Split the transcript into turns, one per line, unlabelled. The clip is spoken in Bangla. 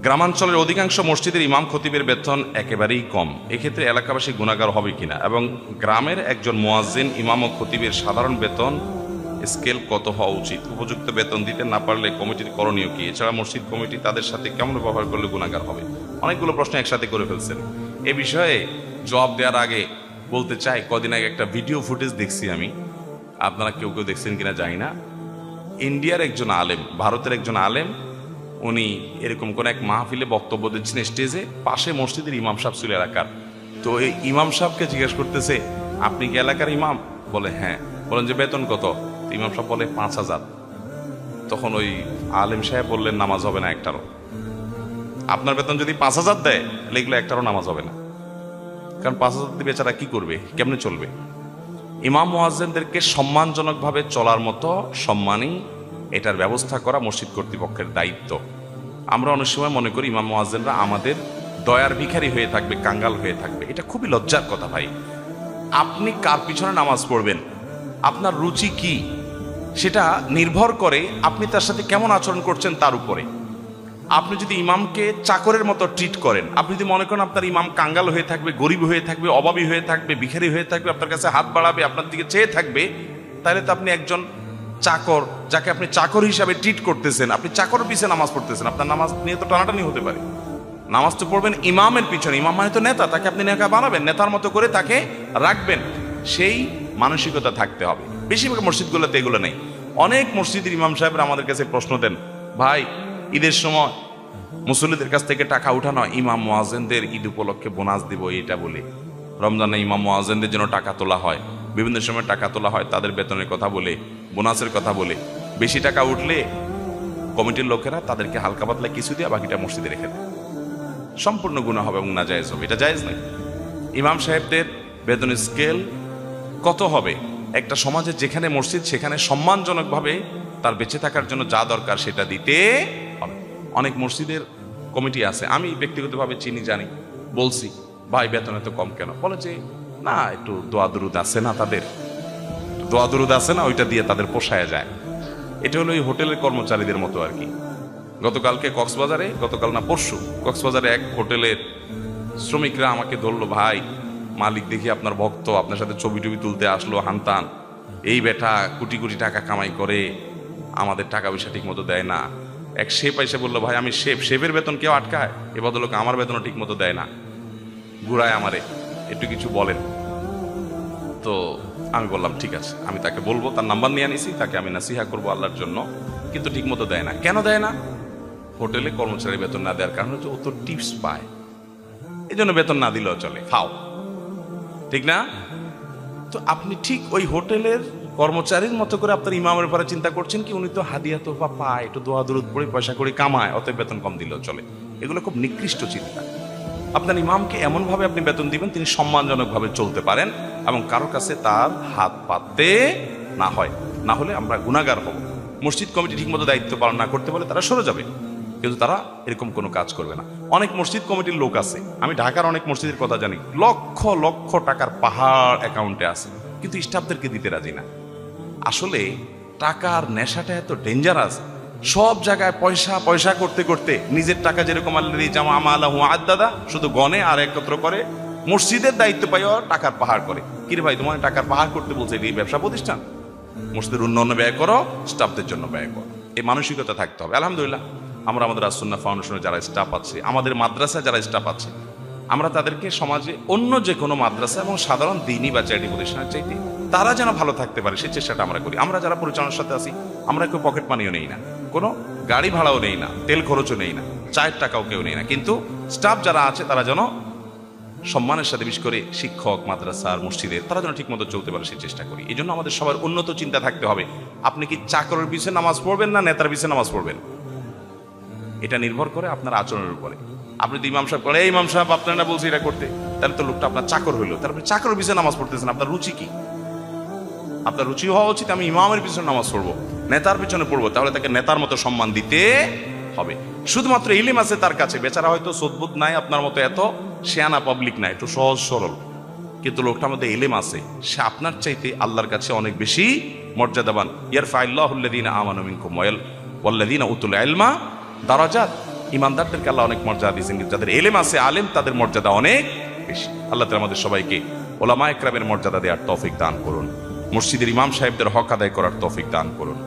গ্রামাঞ্চলের অধিকাংশ মসজিদের ইমাম খতিবের বেতন একেবারেই কম। এক্ষেত্রে এলাকাবাসী গুনাহগার হবে কিনা, এবং গ্রামের একজন মুয়াজ্জিন ইমাম ও খতিবের সাধারণ বেতন স্কেল কত হওয়া উচিত? উপযুক্ত বেতন দিতে না পারলে কমিটির করণীয় কি? এছাড়া মসজিদ কমিটি তাদের সাথে কেমন ব্যবহার করলে গুনাহগার হবে? অনেকগুলো প্রশ্ন একসাথে করে ফেলছেন। এ বিষয়ে জবাব দেওয়ার আগে বলতে চাই, কদিন আগে একটা ভিডিও ফুটেজ দেখছি আমি, আপনারা কেউ কেউ দেখছেন কিনা জানি না। ইন্ডিয়ার একজন আলেম, ভারতের একজন আলেম, উনি এরকম কোন এক মাহফিলে বক্তব্য দিচ্ছেন স্টেজে, পাশে মসজিদের ইমাম সাহেব ছিল এলাকার। তো এই ইমাম সাহেবকে জিজ্ঞেস করতেছে, আপনি কি এলাকার ইমাম? বলে হ্যাঁ। বলেন যে বেতন কত? ইমাম সাহেব বলে 5,000। তখন ওই আলেম সাহেব বললেন নামাজ হবে না একটারও। আপনার বেতন যদি 5,000 দেয় তাহলে এগুলো একটারও নামাজ হবে না, কারণ 5,000 দিয়ে বেচারা কি করবে, কেমনে চলবে? ইমাম মুয়াজ্জিনদেরকে সম্মানজনকভাবে চলার মতো সম্মানী এটার ব্যবস্থা করা মসজিদ কর্তৃপক্ষের দায়িত্ব। আমরা অনেক সময় মনে করি ইমাম মুয়াজ্জিনরা আমাদের দয়ার ভিখারি হয়ে থাকবে, কাঙ্গাল হয়ে থাকবে। এটা খুবই লজ্জার কথা ভাই। আপনি কার পিছনে নামাজ পড়বেন, আপনার রুচি কি, সেটা নির্ভর করে আপনি তার সাথে কেমন আচরণ করছেন তার উপরে। আপনি যদি ইমামকে চাকরের মতো ট্রিট করেন, আপনি যদি মনে করেন আপনার ইমাম কাঙ্গাল হয়ে থাকবে, গরিব হয়ে থাকবে, অভাবী হয়ে থাকবে, ভিখারি হয়ে থাকবে, আপনার কাছে হাত বাড়াবে, আপনার দিকে চেয়ে থাকবে, তাহলে তো আপনি একজন চাকর, যাকে আপনি চাকর হিসাবে ট্রিট করতেছেন, আপনি চাকর পিছনে নামাজ পড়তেছেন, আপনার নামাজ নিয়ে তো টানাটানি হতে পারে। নামাজ তো পড়বেন ইমামের পিছনে। ইমাম মানে তো নেতা, তাকে আপনি নেতা বানাবেন, নেতার মতো করে তাকে রাখবেন, সেই মানসিকতা থাকতে হবে। বেশিরভাগ মসজিদগুলোতে এগুলো নেই। অনেক মসজিদের ইমাম সাহেবরা আমাদের কাছে প্রশ্ন দেন, ভাই ঈদের সময় মুসল্লিদের কাছ থেকে টাকা উঠানো, ইমাম মুয়াজ্জিনদের ঈদ উপলক্ষে বোনাস দিব এটা বলে, রমজানে ইমাম মুয়াজ্জিনদের জন্য টাকা তোলা হয়, বিভিন্ন সময় টাকা তোলা হয় তাদের বেতনের কথা বলে, বোনাসের কথা বলে। বেশি টাকা উঠলে কমিটির লোকেরা তাদেরকে হালকা পাতলা কিছু দিয়ে বাকিটা মসজিদে রেখে দেয়। সম্পূর্ণ গুনাহ হবে এবং নাজায়েজ হবে, এটা জায়েজ নয়। ইমাম সাহেবদের বেতন স্কেল কত হবে? একটা সমাজে যেখানে মসজিদ সেখানে সম্মানজনকভাবে তার বেঁচে থাকার জন্য যা দরকার সেটা দিতে হবে। অনেক মসজিদের কমিটি আছে, আমি ব্যক্তিগতভাবে চিনি, জানি, বলছি ভাই বেতন এত কম কেন? বলে যে না, একটু দোয়া দুরুদ আছে না, তাদের দোয়া দুরুদ আছে না, ওইটা দিয়ে তাদের পোষায় যায়। এটা হলো ওই হোটেলের কর্মচারীদের মতো আর কি। গতকালকে কক্সবাজারে, গতকাল না পরশু, কক্সবাজারে এক হোটেলের শ্রমিকরা আমাকে ধরলো, ভাই মালিক দেখি আপনার ভক্ত, আপনার সাথে ছবি টবি তুলতে আসলো, হানতান, এই বেটা কোটি কোটি টাকা কামাই করে, আমাদের টাকা পয়সা ঠিক মতো দেয় না। এক শেফ এসে বললো, ভাই আমি শেফ, শেফের বেতন কেউ আটকায়? এ ভদ্রলোক আমার বেতনও ঠিক মতো দেয় না, ঘুরায় আমারে, একটু কিছু বলেন। তো আমি বললাম ঠিক আছে, আমি তাকে বলবো, তার নাম্বার নিয়ে আনিছি, তাকে আমি নাসিহা করবো আল্লাহর জন্য, কিন্তু ঠিক মতো দেয় না। কেন দেয় না? হোটেলে কর্মচারী বেতন না দেওয়ার কারণ হচ্ছে ও তো টিপস পায়, এই জন্য বেতন না দিলেও চলে, ফাও, ঠিক না? তো আপনি ঠিক ওই হোটেলের কর্মচারীর মতো করে আপনার ইমামের ব্যাপারে চিন্তা করছেন কি, উনি তো হাদিয়া তোফা পায়, একটু দোয়া দরুদ পড়ে পয়সা করে কামায়, অতএব বেতন কম দিলেও চলে। এগুলো খুব নিকৃষ্ট চিন্তা। আপনার ইমামকে এমনভাবে আপনি বেতন দিবেন তিনি সম্মানজনকভাবে চলতে পারেন এবং কারো কাছে তার হাত পাততে না হয়, না হলে আমরা গুনাহগার হব। মসজিদ কমিটি ঠিকমতো দায়িত্ব পালন না করতে পারলে তারা সরে যাবে, কিন্তু তারা এরকম কোনো কাজ করবে না। অনেক মসজিদ কমিটির লোক আছে, আমি ঢাকার অনেক মসজিদের কথা জানি, লক্ষ লক্ষ টাকার পাহাড় অ্যাকাউন্টে আছে, কিন্তু স্টাফদেরকে দিতে রাজি না। আসলে টাকার নেশাটা এত ডেঞ্জারাস, সব জায়গায় পয়সা পয়সা করতে করতে নিজের টাকা যেরকম আল্লাহি জামা আমালাহু আদাদা শুধু গনে আর একত্র করে, মসজিদের দায়িত্ব পাইও টাকার পাহাড় করে। কিরে ভাই, তোমার টাকার পাহাড় করতে বলছে, এই ব্যবসা প্রতিষ্ঠান? মসজিদের উন্নয়নে ব্যয় করো, স্টাফদের জন্য ব্যয় করো, এই মানসিকতা থাকতে হবে। আলহামদুলিল্লাহ আমরা আমাদের আসুন্নাহ ফাউন্ডেশনের যারা স্টাফ আছে, আমাদের মাদ্রাসায় যারা স্টাফ আছে, আমরা তাদেরকে সমাজে অন্য যে কোনো মাদ্রাসা এবং সাধারণ দিনী বা চ্যারিটি প্রতিষ্ঠানের চাইতে তারা যেন ভালো থাকতে পারে সেই চেষ্টাটা আমরা করি। আমরা যারা পরিচালনার সাথে আছি, আমরা কেউ পকেট মানিও নেই না, কোনো গাড়ি ভাড়াও নেই না, তেল খরচও নেই না, চায়ের টাকাও কেউ নেই না, কিন্তু স্টাফ যারা আছে তারা যেন সম্মানের সাথে, বিশেষ করে শিক্ষক, মাদ্রাসার, মসজিদের, তারা যেন ঠিক মতো চলতে পারে সেই চেষ্টা করি। এই জন্য আমাদের সবার উন্নত চিন্তা থাকতে হবে। আপনি কি চাকরের পিছনে নামাজ পড়বেন না নেতার পিছনে নামাজ পড়বেন, এটা নির্ভর করে আপনার আচরণের উপরে। আপনি তো ইমাম সাহেব করে, এই ইমাম সাহেব আপনার না বলছি এটা করতে, তাহলে তো লোকটা আপনার চাকর হইলো, তাহলে আপনি চাকরের পিছনে নামাজ পড়তেছেন। আপনার রুচি কি? আপনার রুচি হওয়া উচিত আমি ইমামের পিছনে নামাজ পড়বো, নেতার পিছনে পড়বো, তাহলে তাকে নেতার মতো সম্মান দিতে হবে। শুধুমাত্র ইলিম আছে তার কাছে, বেচারা হয়তো সদ্বুদ নাই, আপনার মতো এত শেয়ানা পাবলিক নাই, একটু সহজ সরল, কিন্তু লোকটার মধ্যে ইলিম আছে, সে আপনার চাইতে আল্লাহর কাছে অনেক বেশি মর্যাদাবান। ইয়ারফাইল্লাহুল্লাযীনা আমানু মিনকুম ওয়াল্লাযীনা উতুল ইলমা দারাজাত। ইমানদারদেরকে আল্লাহ অনেক মর্যাদা দিয়েছেন, কিন্তু যাদের এলেম আছে, আলেম, তাদের মর্যাদা অনেক বেশি। আল্লাহ তাআলা আমাদের সবাইকে ওলামা ইকরামের মর্যাদা দেওয়ার তৌফিক দান করুন, মসজিদের ইমাম সাহেবদের হক আদায় করার তৌফিক দান করুন।